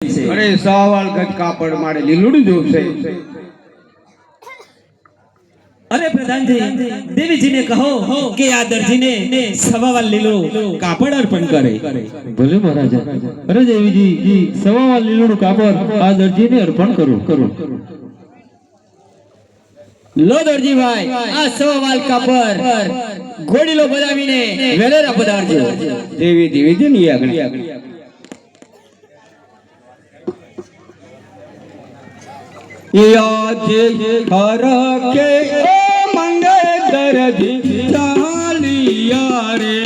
અરે સવાલ ગજ કાપડ મારે લીલુડું જોશે. અરે પ્રધાનજી, દેવીજીને કહો કે આ દરજીને સવાવાલ લીલું કાપડ અર્પણ કરે. ભલે મહારાજા. અરે દેવીજી, સવાવાલ લીલું કાપડ આ દરજીને અર્પણ કરો. લો દરજીભાઈ, આ સવાવાલ કાપડ ઘોડીલો બનાવીને વેલેરા પધારજો. દેવી છે ને આગળ યાદ હર કે મંગે દરજી ચાલિયા રે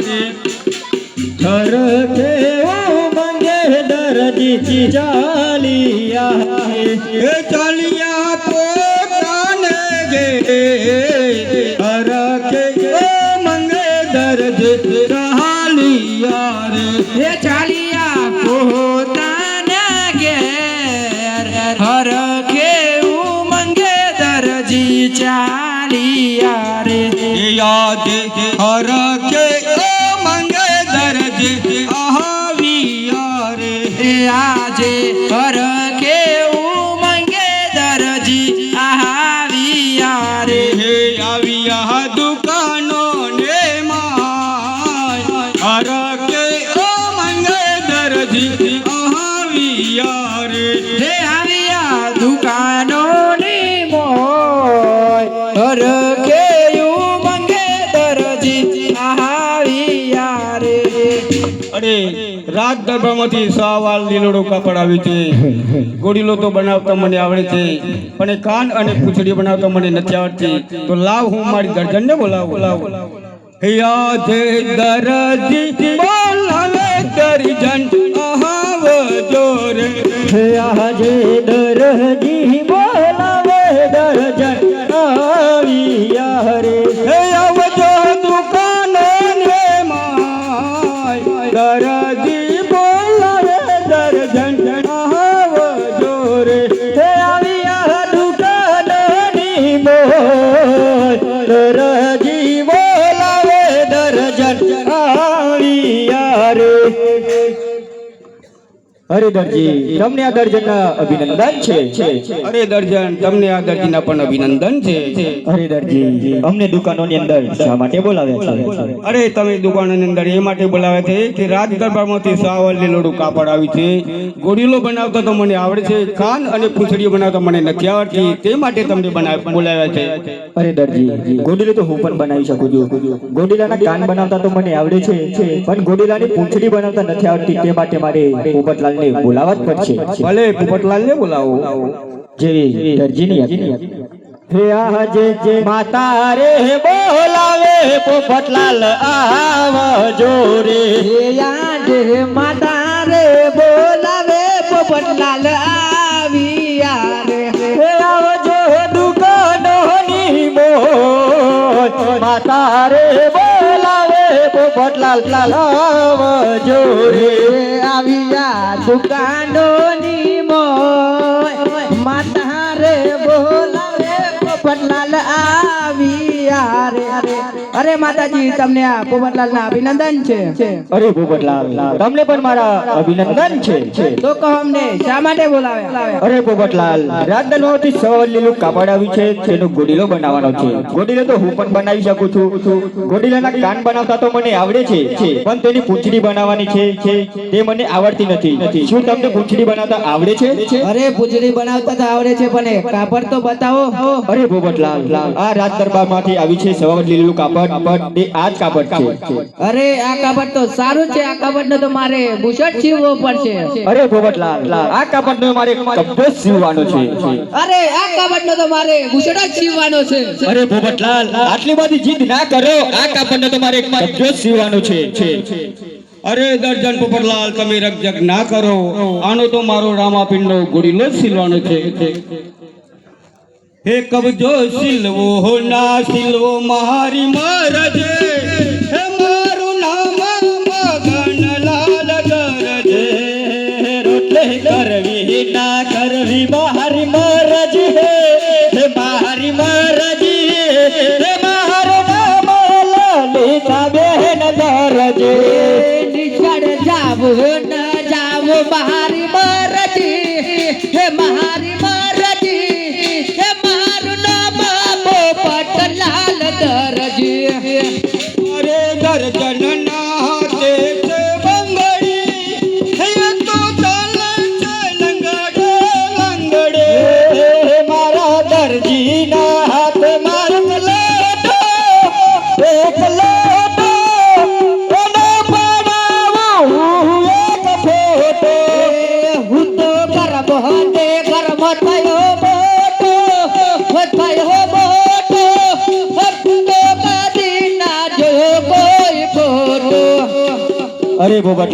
હર કે મંગે દરજી ચાલિયા એ ચાલિયા પોતાને ગે હર કે મંગે દરજી ચાલિયા રે એ ચાલિયા પોતાને ઘેર હર કે મંગે દરજી ચાલિયા રે. યાદ હર કે મંગે દરજી આવિયા રે આજે હર કે મંગે દરજી આવિયા રે. આવ્યા દુકાનો ને માય હર કે મંગે દરજી આવિયા રે હે આવ્યા દુકાનો ની મોય હર કે મંગે દરજી આવિયા રે. અરે રાજ દરબારમાંથી સવાલ લીલોડું કાપડ આવ્યું છે. ગોળીલો તો બનાવતા મને આવડે છે, પણ એ કાન અને પૂંછડી બનાવતા મને નથી આવડતી. તો લાવ હું મારી દર્જનને બોલાવું. યાદ દરજી બોલાવે દર્જન આવજો રે આજે દરજી બોલાવે દર્જન આવિયા રે આવજો દુકાને ને માય દરજી બોલાવે દર્જન આવજો રે આવ્યા દુકાનની મોય દરજી બોલાવે દર્જન આવિયા રે. અરે દરજી, તમને આ દર્જનના અભિનંદન છે. અરે દર્જન, તમને આ દર્જીના પણ અભિનંદન છે. અરે દરજી, અમને દુકાનોની અંદર શા માટે બોલાવ્યા છે? અરે તમે દુકાનોની અંદર એ માટે બોલાવ્યા છે કે રાજ દરબારમાંથી સાવલ લીલોડું કાપડ આવ્યું છે. ગોળીલો બનાવતા તો મને આવડે છે, કાન અને પૂંછડીઓ બનાવતા મને નથી આવડતી. તે માટે તમને બોલાવ્યા છે. અરે દરજી, ગોડીલો તો હું પણ બનાવી શકું છું. ગોડીલાના કાન બનાવતા તો મને આવડે છે, પણ ગોડીલાની પૂંછડી બનાવતા નથી આવડતી. તે માટે મારે પોપટલાલને બોલાવવા જ પડશે. ભલે પોપટલાલને બોલાવો. જેવી દરજીની આજ્ઞા. હે આજે માતા રે બોલાવે પોપટલાલ આવજો રે. આજે માતા રે બોલાવે પોપટલાલ આવિયા રે. હે આવજો દુકાનોની મોય માતા રે બોલાવે પોપટલાલ આવજો રે. આવ્યા દુકાનોની મોય માતા રે બોલાવે પોપટલાલ આવિયા રે. અરે માતાજી, તમને આ પોપટલાલના અભિનંદન છે. અરે પોપટલાલ, તમને પણ મારા અભિનંદન છે. તો કહો અમને શા માટે બોલાવ્યા? અરે પોપટલાલ, રાજદરબારથી સવાલ લીલું કાપડ આવ્યું છે, તેનો ગોડીલો બનાવવાનો છે. ગોડીલો તો હું પણ બનાવી શકું છું. ગોડીલાના કાન બનાવતા તો મને આવડે છે, પણ તેની પૂંછડી બનાવવાની છે તે મને આવડતી નથી. શું તમને પૂંછડી બનાવતા આવડે છે? અરે પૂંછડી બનાવતા તો આવડે છે, પણ કાપડ તો બતાવો. અરે પોપટલાલ, આ રાજદરબારમાંથી આવી છે સવાલ લીલું કાપડ. એ આ જ કાપડ છે. અરે આ કાપડ તો સારું છે. આ કાપડનો તો મારે બુશર્ટ સીવવો પડશે. અરે પોપટલાલ, આ કાપડનો મારે કપડો સીવવાનો છે. અરે આ કાપડનો તો મારે બુશર્ટ જ સીવવાનો છે. અરે પોપટલાલ, આટલી બધી જીદ ના કરો. આ કાપડનો તો મારે કપડો સીવવાનો છે. અરે દર્જન પોપટલાલ, તમે રકજક ના કરો. આનો તો મારો રામાપીરનો ગોળીલો જ સિલવાનો છે. હે કબજો સિલવો ના સિલવો મારી મરજે. હે મારું નામ મગનલાલ દરજે. રોટલે કરવી ના કરવી મારી મરજ હે મારી મરજ હે મારો નામ લલિતા બેન દરજ. નિશાળ જાવ ન જાવ મારી મરજી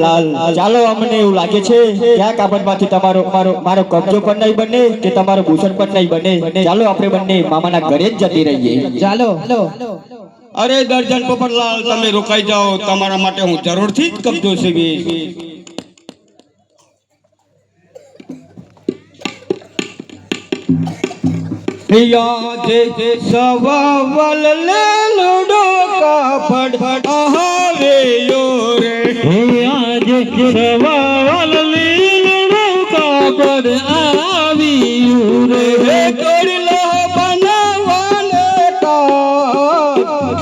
પોપટલાલ, ચાલો અમને એવું લાગે છે કે આ કાપડમાંથી મારો કબજો પણ નહીં બને કે તમારો ભૂષણ પણ નહીં બને. ચાલો આપણે બંને મામાના ઘરે જ જતી રહીએ. ચાલો અરે દર્જન પોપટલાલ, તમે રોકાઈ જાઓ, તમારા માટે હું જરૂરથી જ કબજો સેવીશ. જે સવાવલ લેલુડો કાપડ આવે યો રે, આજે સવાવલ લીલુડો કાપડ આવ્યું રે. ગોડીલો બનાવવાને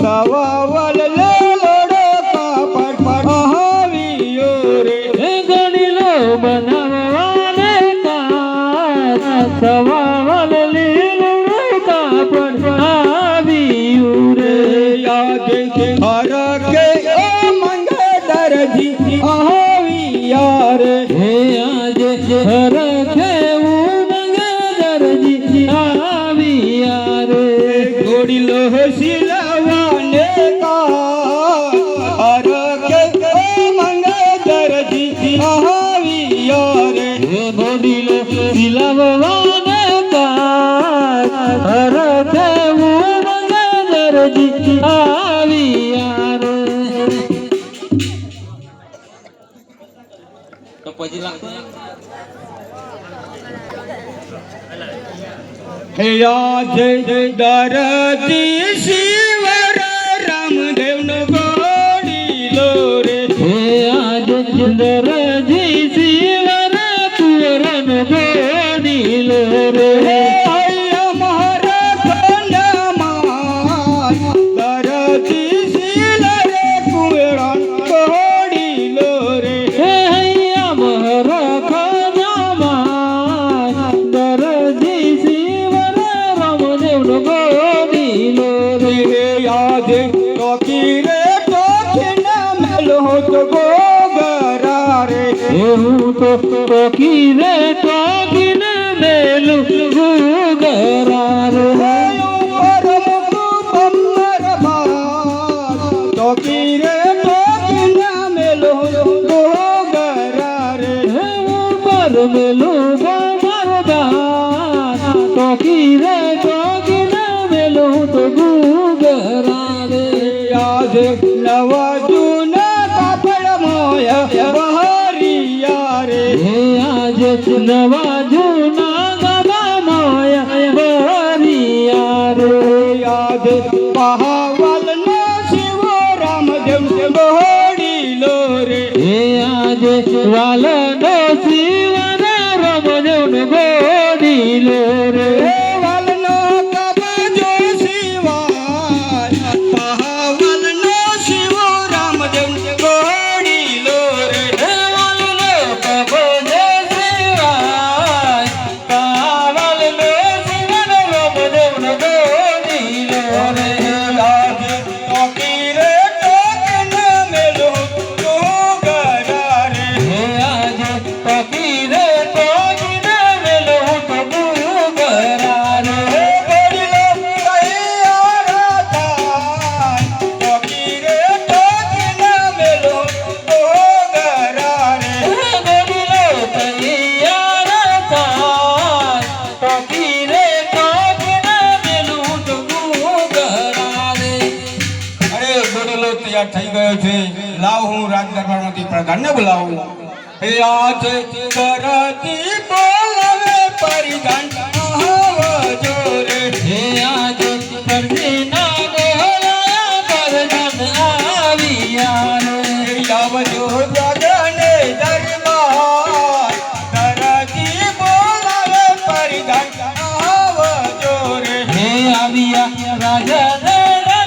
સવાવલ લેલુડો કાપડ આવ્યો રે. ગણીલો બનાવવાને સવાવલ લીલુડો કાપડ આવ્યું રે. હર કે મંગે દરજી આવ્યા રે. આજે હરખે ઉમંગે દરજી આવ્યા રે. ગોડીલો સિલવાને હર કે મંગે દરજી આવ્યા રે. ગોડીલો સિલવાને હરખે ઉમંગે દરજી આવ્યા રે. તો પછી આજે દરજી શિવર રામદેવનો ગોડીલો રે. આજે દરજી શિવર પુરન ગોડીલો રે. દરજી શિલ રે કુરણ ગોડીલો રે. આજે ટોકી રે ટોકી ના મેલો તો ગોગરા રે. ટોકીને મેલું ગુગરા રે. ટોકી રે ટોકી ના મેલો ગોગરા રે. ઉપર મેલું ગમરદાર. ટોકીને મેલું તો ગુગરા રે. આજે નવા જૂના કાપડ મોય બહરિયા રે. આજે નવા જૂના ગમા મોયા બરિયા રે. આજે પહાવલ નો શિવ રામદેવ ગોડીલો રે. આજે વાલનો શિવન રમદેવનો ગોડીલો રે. વાલનો કબજો શિવાય, પહાવલનો શિવ રામદેવ ગોડીલો રે. વાલનો કબજો શિવાય, કાવલનો શિવન રમદેવનો ગોડીલો રે. આજે ટોકી રે ટોકી ના મેલો ગોગરા રે. આજે પકીરે ટોકીને મેલું તો ગુગરા રે. ગોડીલો તૈયાર થાય, ટોકી રે ટોકી ના મેલો ગોગરા રે. ગોડીલો તૈયાર થાય, ટોકીને મેલું તો ગુગરા રે. અરે ગોડીલો તૈયાર થઈ ગયો છે, લાવ હું રાજ દરબારમાંથી પ્રધાનને બોલાવું. હે આજે કરતી બોલાવે પરિધાન આવજો રે. હે આજે પરજીના બોલાયા પરધાન આવ્યા રે. આવજો ગગને દરબાર, કરતી બોલાવે પરિધાન આવજો રે. હે આવ્યા રાજા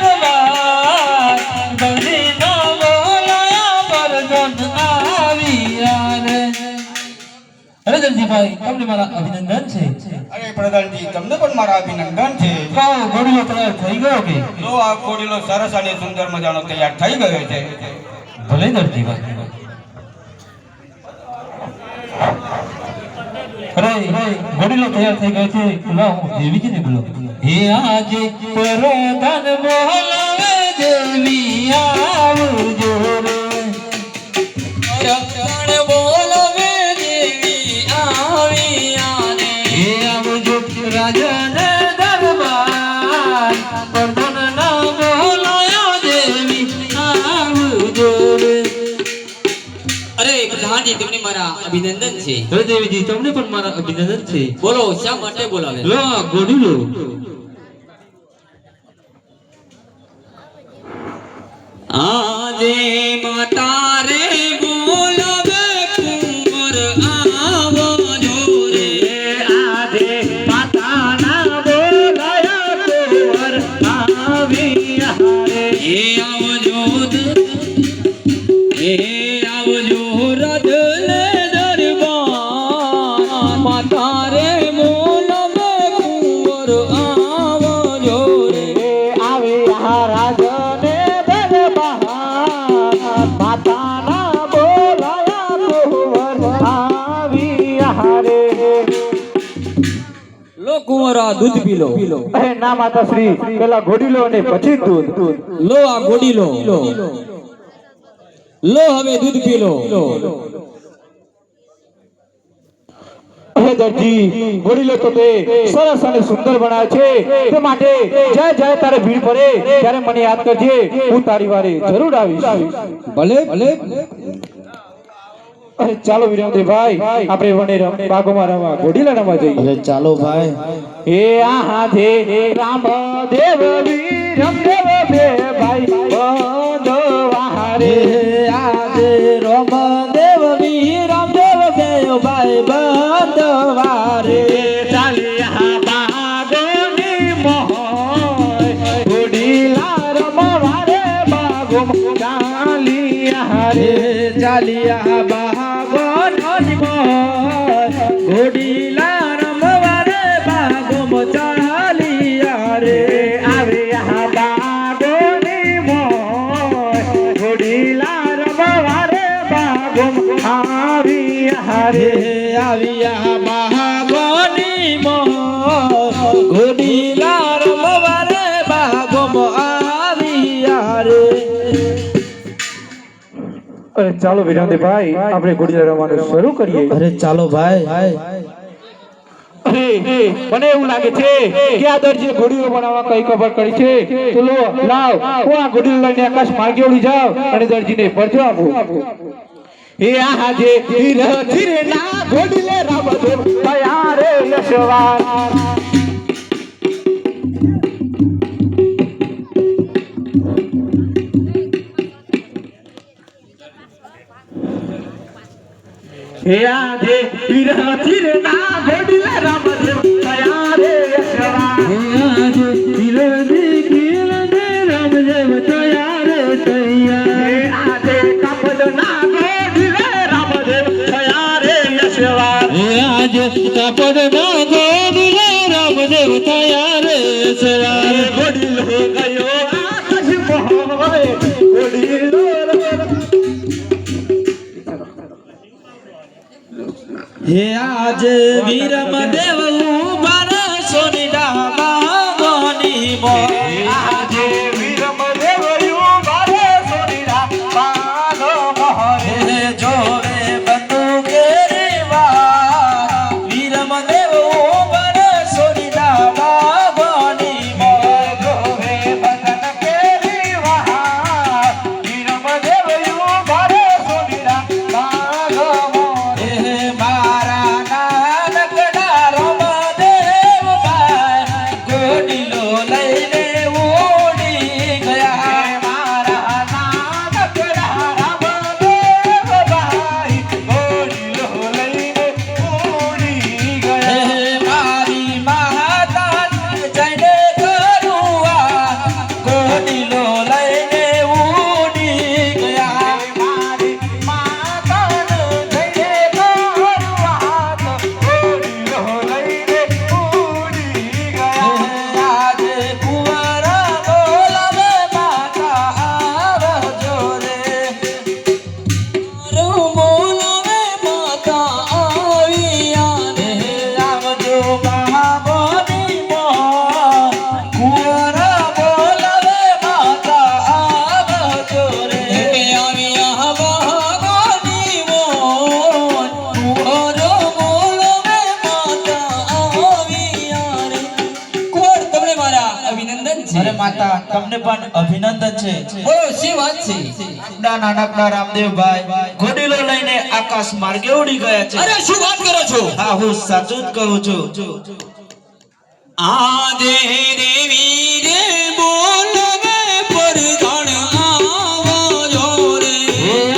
દરબાર, પરજીના બોલાયા પરધાન આવ્યા રે. અરે દલજીભાઈ, તમને મારા અભિનંદન છે. અરે પ્રધાનજી, તમને પણ મારા અભિનંદન છે. કહો, ઘોડીલો તૈયાર થઈ ગયો કે? જો આ ઘોડીલો સરસ અને સુંદર મજાનો તૈયાર થઈ ગયો છે. ભલે દલજીભાઈ. અરે ઘોડીલો તૈયાર થઈ ગયો છે, લાવ હું દેવીજીને બોલાવું. હે આજે પરધાન બોલાવે દેવી આવજો રે. રાજને દરબાર વર્ધનના બોલાયા દેવી આવજો રે. અરે પ્રધાનજી, તમને મારા અભિનંદન છે. અરે દેવીજી, તમને પણ મારા અભિનંદન છે. બોલો, શા માટે બોલાવે? લો આ ગોળીલો. આજે માતા રે બોલાવે કુંવર આવજો રે. આજે માતાના બોલાયા કુંવર આવ્યા રે. એ આવજો એ આવજો રજને દરબાર માતા રે બોલાવે કુંવર આવજો રે. આવ્યા રાજને દરબાર માતાના બોલાયા કુંવર આવ્યા રે. લો કુંવરા, દૂધ પી લો. અરે ના માતાશ્રી, પેલા ઘોડી લો અને પછી દૂધ. લો આ ગોડી લો. લો હવે દૂધ પી લો. હે દરજી, ઘોડી લો તો તે સરસ અને સુંદર બનાવે છે. તે માટે જય તારે ભીડ પડે ત્યારે મને યાદ કરજે. હું તારી વારે જરૂર આવીશ. ભલે ભલે. અરે ચાલો વિરમદેવ ભાઈ, આપણે વને બાગોમાં રમવા ઘોડીલા રમવા જઈએ. અરે ચાલો ભાઈ. એ આહે રામદેવ વિરમદેવ બે ભાઈ બંધવા રે. આજે રામદેવ વિરમદેવ બે ભાઈ બંધવા રે. ચાલ્યા બાગોની મોય ઘોડીલા રમવા રે બાગોમાં ચાલ્યા રે. ચાલિયા બાગોની મોય ઘોડીલા રમવા રે બાગોમાં ચાલિયા રે. આવ્યા બાગોની મોય ઘોડીલા રમવા રે બાગોમાં આવ્યા રે. આવ્યા બાગોની મોય ઘોડીલા રમવા રે બાગોમાં આવ્યા રે. અરે ચાલો વિરમદેવ ભાઈ, આપણે ઘોડીલા રમવાનું શરૂ કરીએ. અરે ચાલો ભાઈ. અરે મને એવું લાગે છે કે આ દરજી ઘોડીઓ બનાવવા કઈ ખબર કરી છે. તો લો લાવ, હું આ ઘોડીઓ લઈને આકાશ માર્ગે ઉડી જાવ અને દરજીને પરજો આપું. એ આજે ધીરે ધીરે ના ઘોડીલે રામદેવ ભયા રે યશવાન. હે આજે ધીરે ધીરે ના ઘોડીલે રામદેવ ભયા રે યશવાન. આજે ધીરે ધીરે રામદેવ તૈયાર તૈયાર. હે આજે કાપડ ના ઘોડીલે રામદેવ ભયા રે યશવાન. આજે કાપડ ના ગોદલે રામદેવ તૈયાર સવાર. ઘોડીલો ગયો આકાશ મોહે ઘોડીલો હે આજે વીરમદેવ ઉભા સોની ડાબાની મોય. આજે વિરમદેવ યુવારે સોનીરા બાગો મોહે. હે જોવે બંદૂકે રીવા વીરમદેવ ઉભા સોની ડાબાની મોય. જોવે બદન કેરી વહા. વિરમદેવ યુવારે સોનીરા બાગો મોહે. હે મારા નાનકડા રામદેવ માતા તમને પણ અભિનંદન છે. બોલો શી વાત છે? આપણા નાનકડા રામદેવભાઈ ઘોડીલો લઈને આકાશ માર્ગે ઉડી ગયા છે. અરે શું વાત કરો છો? હા, હું સાચું જ કહું છું. આજે દેવી રે બોલવે પરધાન આવો જો રે.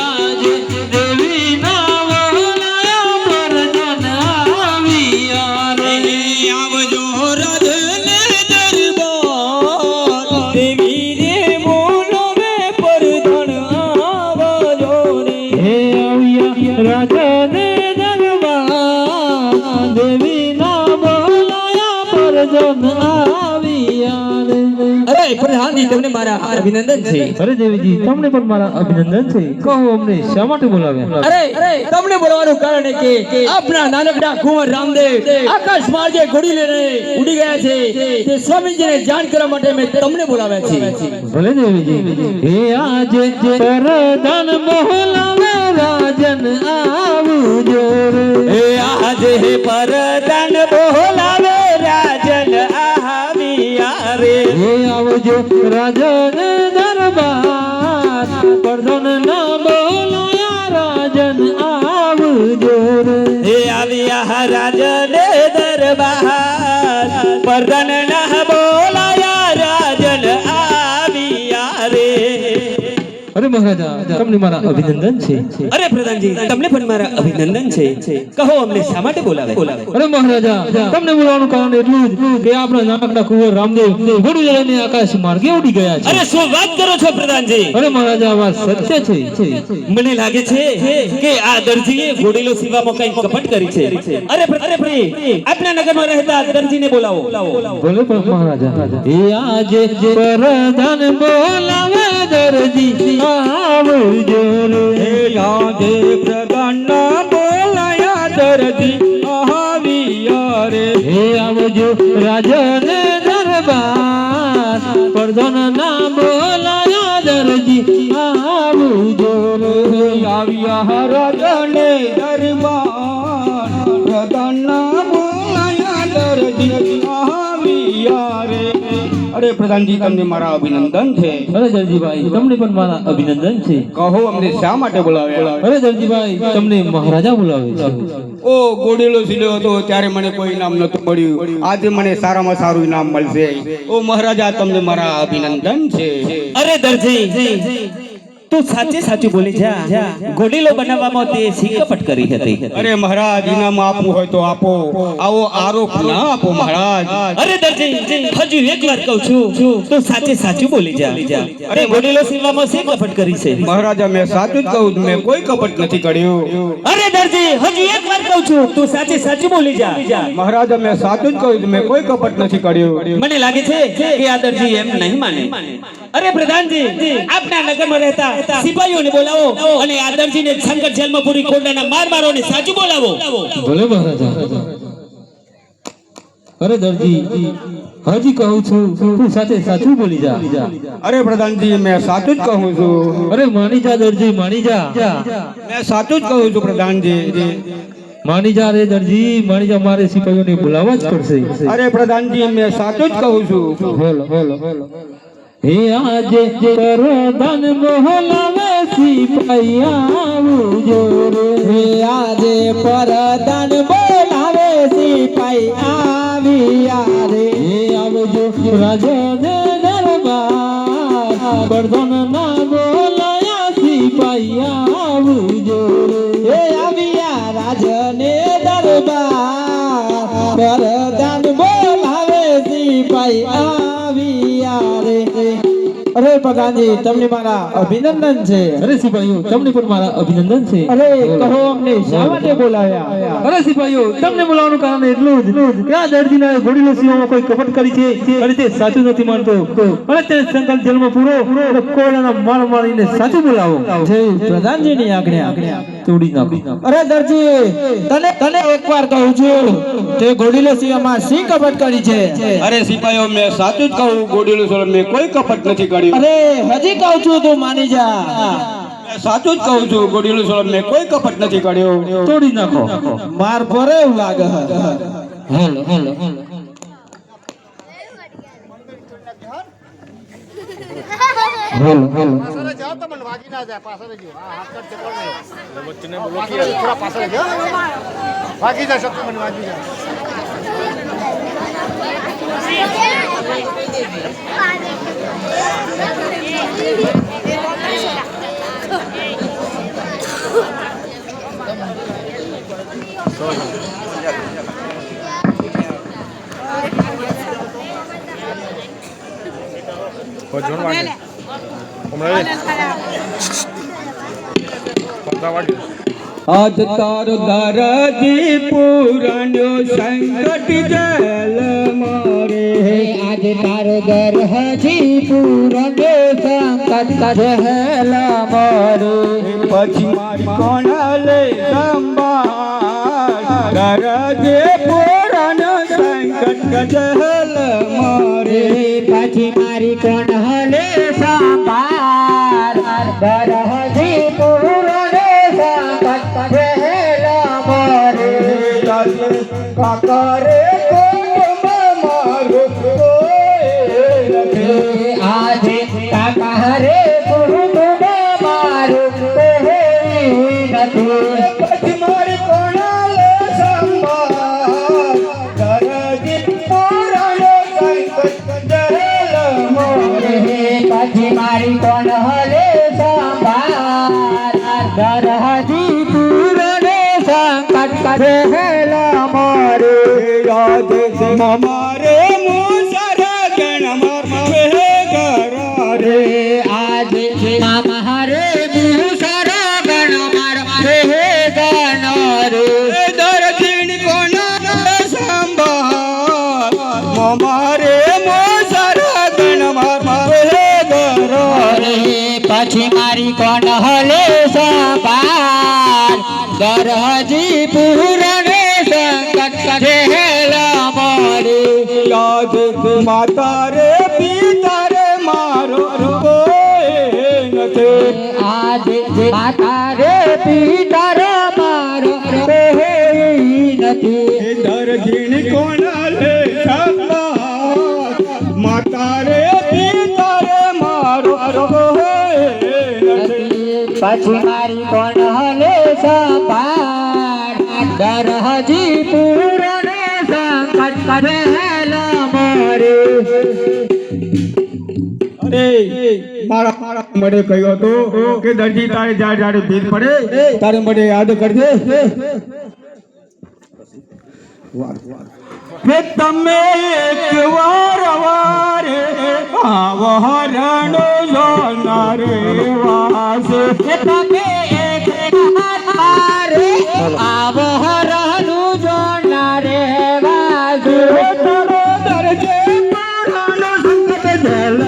આજે દેવી ના વલાયા પરધાન આવ્યા રે. આવજો રધને દરબાર દેવી રે બોલવે પરધાન આવો જો રે. હે આવ્યા રાજાને દરબાર દેવી ના બોલાયા પરધાન આવ્યા રે. અરે પ્રધાનજી તમને મારા અભિનંદન છે. અરે દેવીજી તમને પણ મારા અભિનંદન છે. કહો અમને શા માટે બોલાવ્યા? અરે તમને બોલવાનું કારણ એ કે આપણા નાનકડા કુંવર રામદેવ આકાશ માર્ગે ઘોડી લઈને ઉડી ગયા છે. તે સ્વામીજીને જાણ કરવા માટે મેં તમને બોલાવ્યા છે. ભલે દેવીજી. હે આજે પરધાન બોલાવે રાજન આવજો રે. હે આજે પરધાન બોલાવે રાજન આવ્યા રે. હે આવજો રાજન દરબાર પરધાન ના બોલાયા રાજન આવજો રે. હે આવ્યા રાજન દરબાર પરધાન ના બોલાયા રાજન આવ્યા રે. અરે મહારાજા તમને મારા અભિનંદન છે. અરે પ્રધાનજી તમને પણ મારા અભિનંદન છે. કહો અમને શા માટે બોલાવે? અરે મહારાજા તમને બોલાવવાનું કારણ એટલું જ કે આપણા નાનકડા કુંવર રામદેવ ઘોડી લઈને આકાશ માર્ગે ઉડી ગયા છે. અરે શું વાત કરો છો પ્રધાનજી? અરે મહારાજા આ વાત સત્ય છે. મને લાગે છે કે આ દરજીએ ઘોડીલો સીવામાં કઈ કપટ કરી છે. અરે પ્રિય આપના નગરમાં રહેતા દરજીને બોલાવો. બોલે પણ મહારાજા એ આજે પરધાન બોલાવે દરજી આવજો રે. આજે પ્રધાનના બોલાયા દરજી આવ્યા રે. હે આવજો રાજન દરબાર પરધાન ના બોલાયા દરજી આવજો રે. આવ્યા રાજને દરબાર પ્રધાનના બોલાયા દરજી આવ્યા રે. અરે પ્રધાનજી તમને મારા અભિનંદન છે. અરે દરજીભાઈ તમને પણ મારા અભિનંદન છે. કહો અમને શા માટે બોલાવ્યા? અરે દરજીભાઈ તમને મહારાજા બોલાવે છે. ઓ ઘોડીલો સીલ્યો હતો ત્યારે મને કોઈ ઇનામ નતું મળ્યું. આજે મને સારામાં સારું ઇનામ મળશે. ઓ મહારાજા તમને મારા અભિનંદન છે. અરે દરજી તું સાચે સાચું બોલી જા. ઘોડીલો બનાવવામાં તે શી કપટ કરી હતી? અરે મહારાજ ઇનામ આપવું હોય તો આપો, આવો આરોપ ના આપો મહારાજ. અરે દરજી હજુ એક વાર કહું છું તું સાચે સાચું બોલી જા. અરે ઘોડીલો સીવવામાં શી કપટ કરી છે? મહારાજા મેં સાચું જ કહું છું, મેં કોઈ કપટ નથી કર્યું. અરે દરજી હજુ એક વાર કહું છું તું સાચે સાચું બોલી જા. મહારાજા મેં સાચું જ કહું છું, મેં કોઈ કપટ નથી કર્યું. મને લાગે છે કે આ દરજી એમ નહીં માને. અરે પ્રધાનજી આપના નગરમાં રહેતા સિપાહીઓને બોલાવો અને આ દરજીને શંકર જેલમાં પૂરી કોડાના માર મારો અને સાચું બોલાવો. ભલે મહારાજા. અરે દરજી હજી કહું છું તું સાચે સાચું બોલી જા. અરે પ્રધાનજી મેં સાચું જ કહું છું. અરે માની જા દરજી માની જા. મેં સાચું જ કહું છું પ્રધાનજી. માની જા રે દરજી માની જા. મારે સિપાહીઓને બોલાવવા જ પડશે. અરે પ્રધાનજી મેં સાચું જ કહું છું. બોલો. હે આજે પરધાન બોલાવે સિપાહી આવજો રે. હે આજે પરધાન બોલાવે સિપાહી આવ્યા રે. હે આવજો રાજન દરબાર પરધાન ના બોલાયા સિપાહી આવજો રે. હે આવ્યા રાજને દરબાર પરધાન બોલાવે સિપાહી આવ્યા રે. અરે પ્રધાનજી તમને મારા અભિનંદન છે. અરે સિપાહીઓ તમને પણ મારા અભિનંદન છે. અરે કહો અમને શા માટે બોલાવ્યા? અરે સિપાહીઓ તમને બોલાવવાનું કારણ એટલું જ કે આ દરજીના ઘોડીલો સીવામાં કોઈ કપટ કરી છે અને તે સાચું નથી માનતો અને તે શંકર જેલમાં પૂરો અને કોળાના માર મારીને સાચું બોલાવો. જય પ્રધાનજીની આજ્ઞા તોડી નાખો. અરે દરજી તને એકવાર કહું છું તે ઘોડીલો સીવામાં શી કપટ કરી છે? અરે સિપાહીઓ મેં સાચું જ કહું, ઘોડીલો સીવવામાં મેં કોઈ કપટ નથી કર્યું. અરે હજી કહું છું તું માની જા. મેં સાચું જ કહું છું, ઘોડીલો સીવવામાં મેં કોઈ કપટ નથી કર્યું. તોડી નાખો. માર ભરે એવું લાગે. હેલો હેલો હેલો આજ તારો દરજી પુરાણ્યો સંકટ જલ મારે આજ તારો દરજી પુરાણ્યો સંકટ જલ મારે પછી મારી કોના લે સંભાળ દરજી પુરાણ્યો સંકટ જલ મારે પછી મારી કોણ હલે સંભાર દરજી પુરાણે સંકટ જલ મારે કાકરે કુટુંબ મારું કોઈ નથી આજે કાકા રે કુટુંબ મારું કોઈ નથી પછી મારી કોના લે સંભાળ દરજી પુરાણ્યો સંકટ જલ મારે પછી મારી કોણ હલે સંભાર દરજી પુરાણે સંકટ જલ મારે યાદ મારે મુસર ગણ મારે ગરારે આજે મારે મુસર ગણ મારે ગણ રે દરજીન કોના સંભાળ મારે મુસર ગણ મારે ગરારે પછી મારી કોણ હલે સંભાર દરજી પુરાણે સંકટ જલ મારે યાદ માતા રે પિતા રે મારો કોઈ નથી આજે માતા રે પિતા રે મારો કોઈ નથી દરજીન કોના લે સંભાળ માતા રે પિતા રે મારો કોઈ નથી પછી મારી કોણ હલે સંભાર દરજી પુરાણે સંકટ જલ મારે અરે મારા મને કહ્યું હતું કે દરજી તારે જ્યારે જ્યારે ભીડ પડે તારે મને યાદ કરજે કે તમે એક વાર વારે આવો હરણો જોનારે વાસે તમે એક મારે આવો હરણું જોનારે વાજુ તારો દરજે પુરાણો સંકટ જલ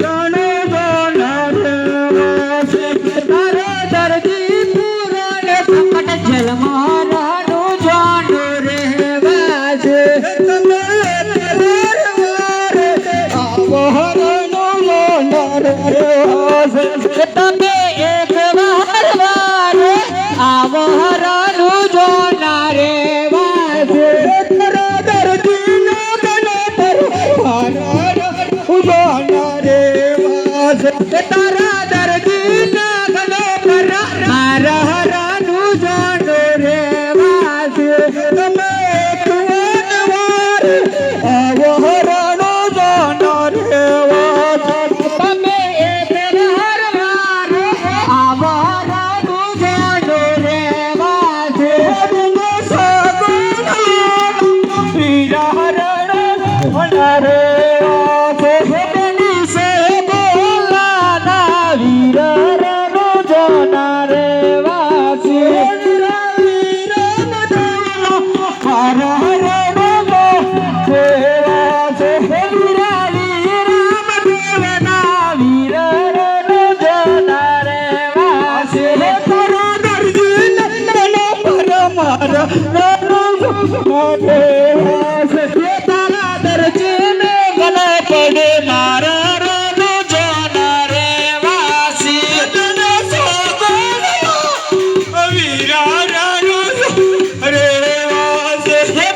જાણે જોનારે વાસે તારે દરજી પુરાણે સંકટ જલ મારાનું જાણો રે વાજુ તમે એક વાર વારે આવો હરણો જોનારે વાસે તમે એક વાર વારે આવો હરણું જોનારે વાજુ તારા દરજીનો ગળો પર મારા ઉજાનારે વાસે તારા દરજીના ગળે પર મારા હરણું જાણો રે વાજુ તમે એક વાર આવો હરણો જોનારે વાસે તમે એક વાર વારે આવો હરણું જાણો રે વાજુ બિનો સગુણ પીરા હરણ હોનારે વાસે બેની સે બોલાના વીર હરણું જોનારે વાજુ તારા દરજીને ગલે પડે મારા રણું જોનારે વાસી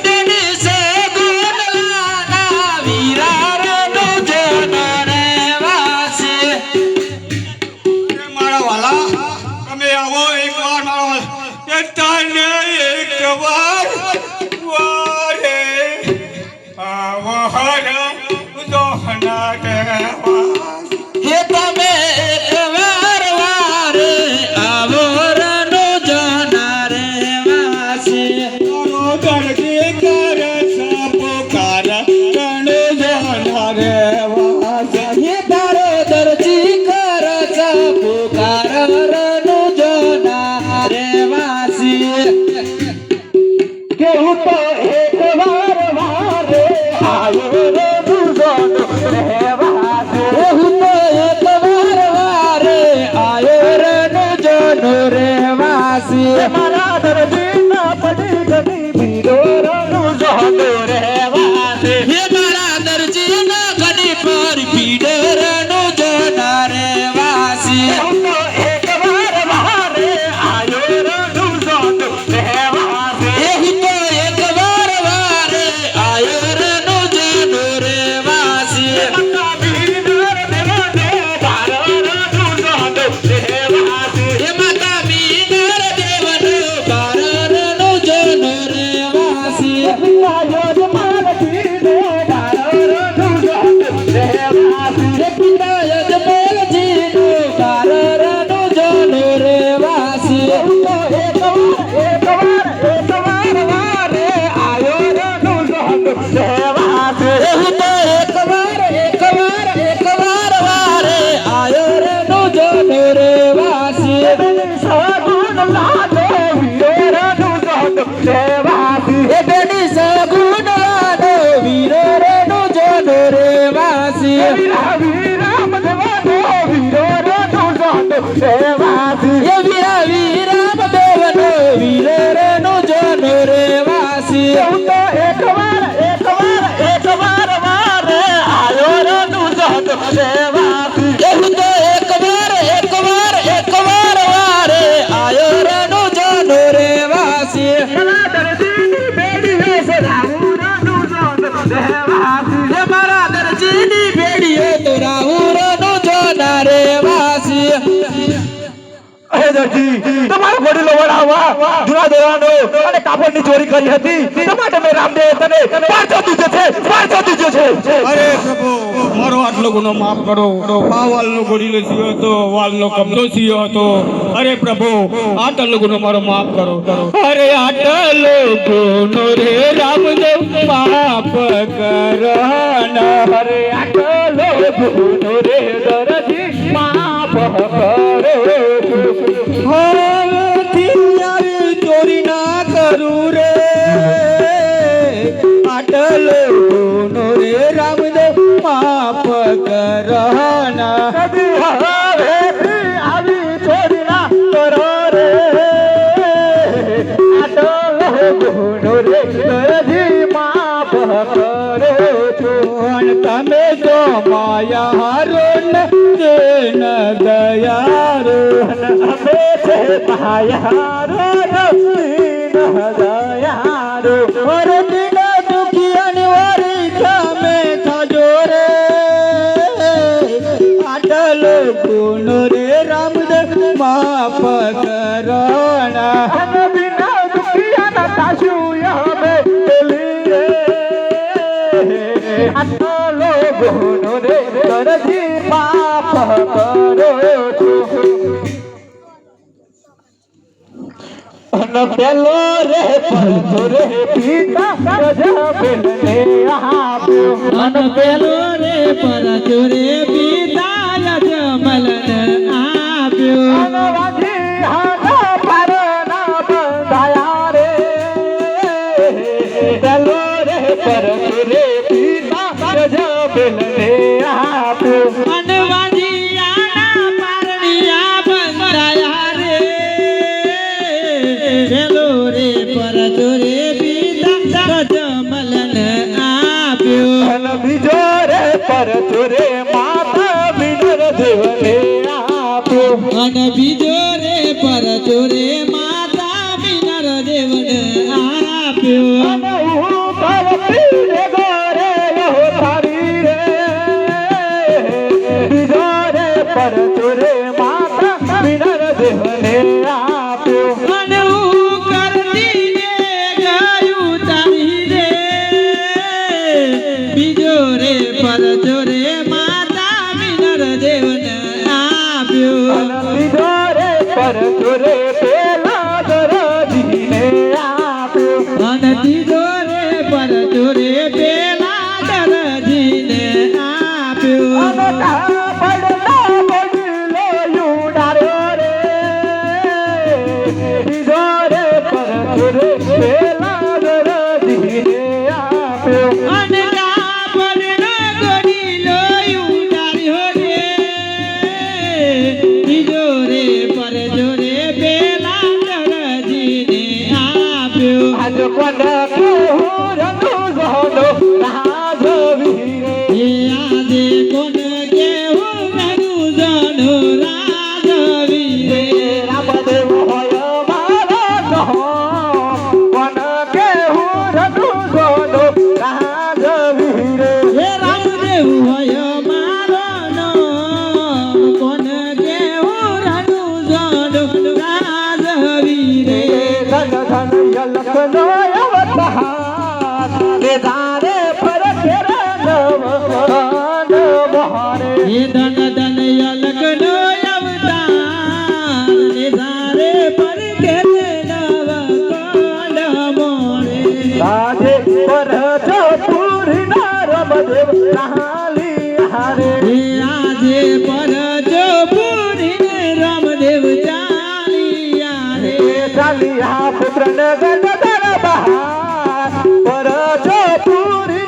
બેની સે બોલાના વીર હરણું જોનારે વાસી હે તમે એકવાર વારે આવો રણુ જોના રે વાસી હે તારો દરજી કર પુકાર રણુ જોના રે વાસી કેવું તો એકવાર વારે આવો રણુ જોનો રે વાસી કેવું તો એકવાર વારે આયો રણુ જોનો રે વાસી મારા દરજી ના પડી ગઈ ભીડો રણુ જોનો રે વાસી હે મારા દરજી ના ગડી પર ભીડો રણુ જોના રે વાસી એકવાર વારે આયો રણુ જોનો રે વાસી તો એકવાર વારે આયો રણુ જોનો રે વાસી માતા બીનર દેવને બારો રણુ જોનો રે વાસી હે માતા બીનર દેવનો બારો રણુ જોનો રે વાસી આયો જ માર બીને બારો રણુ જોનો રે વાસી હે પિતાય જ મોલ જીનો બારો રણુ જોનો રે વાસી તો એકવાર વારે આયો રણુ જોનો રે વાસી તો એકવાર વારે આયો રણુ જોનો રે વાસી સગુણ લાદો વીરો રણુ જોનો રે વાસી હે બેની સગુણ લાદો વીરો રણુ જોનો રે વાસી વિરામ દેવાનો વીરો રણુ જોનો રે વાસી હે વિરામ દેવાનો વીરો રણુ જોનો રે વાસી તો એકવાર વારે આયો રણુ જોનો રે વાસી તો એકવાર વારે આયો રણુ જોનો રે વાસી મારા દરજીની બેડીએ સરાવું રણુ જોનો રે વાસી હે મારા દરજીની બેડીએ તો રાવું રણુ જોના રે વાસી અરે દરજી તમારા વડીલો વડાવા જૂના દોરાનો અને કાપડની ચોરી કરી હતી તે માટે મેં રામદેવ તને 500 દીધો છે અરે પ્રભુ મારો આટલો ગુનો માફ કરો પાવાલનો ગોરીલો સીયો હતો વાલનો કબજો સીયો હતો અરે પ્રભુ આટલો ગુનો મારો માફ કરો અરે આટલો ગુનો રે રામદેવ માફ કરના અરે આટલો ગુનો રે દરજી માફ કરો હવેથી આવી ચોરી ના કરું રે આટલો ગુનો રે રામદેવ માફ કરના હવેથી આવી ચોરી ના કરો રે આટલો ગુનો રે દરજી માફ કરો પણ તમે તો માયા હારો ને દેન દયારો અમે છે માયારો દીન દયારો અરે દિન દુખિયાની વારી સામે થજો રે આટલો ગુનો રે રામદેવ માફ કરના અને બિના દુખિયાના તાશું અમે લીએ આટલો ગુનો રે દરજી માફ કરો છો અને પેલો રે પરસો રે પિતા ગજબને આપ્યો અને પેલો રે પરચો રે પિતા જમલને આપ્યો અને વાજી હાથા પારના બંધાયા રે પેલો રે પરસો રે પિતા ગજબને આપ્યો અને વાજીયાના પારણિયા બંધાયા રે પેલો રે પરચો રે પિતા જમલને આપ્યો અને બીજો રે પરસો રે માતા બિનર દેવને આપ્યો અને બીજો રે પરચો રે માતા બિનર દેવને આપ્યો અને હું પાવતી રે ગોરે યો થારી રે બીજો રે પરસો રે માતા બિનર દેવને આપ્યો અને હું કરતી ને ગયું તારી રે બીજો પર જોરે પેલા દરજીને આપ્યું અને કાપડનો ગોળીલો ઉડાડ્યો રે જોરે પર જોરે પેલા દરજીને આપ્યો એ આજે કોણ કેવું રઘુ જનો રાજવીરે હે રામદેવ હોય મારો નામ કોણ કેવું રઘુ જનો રાજવીરે હે ધન ધન યલકનો અવતાર ને ધારે પર કેરે નવ કોડ મોરે હે આજે પર જો પૂરી રામદેવ ચાલિયા રે પુત્ર નગર બહાર પર જો પૂરી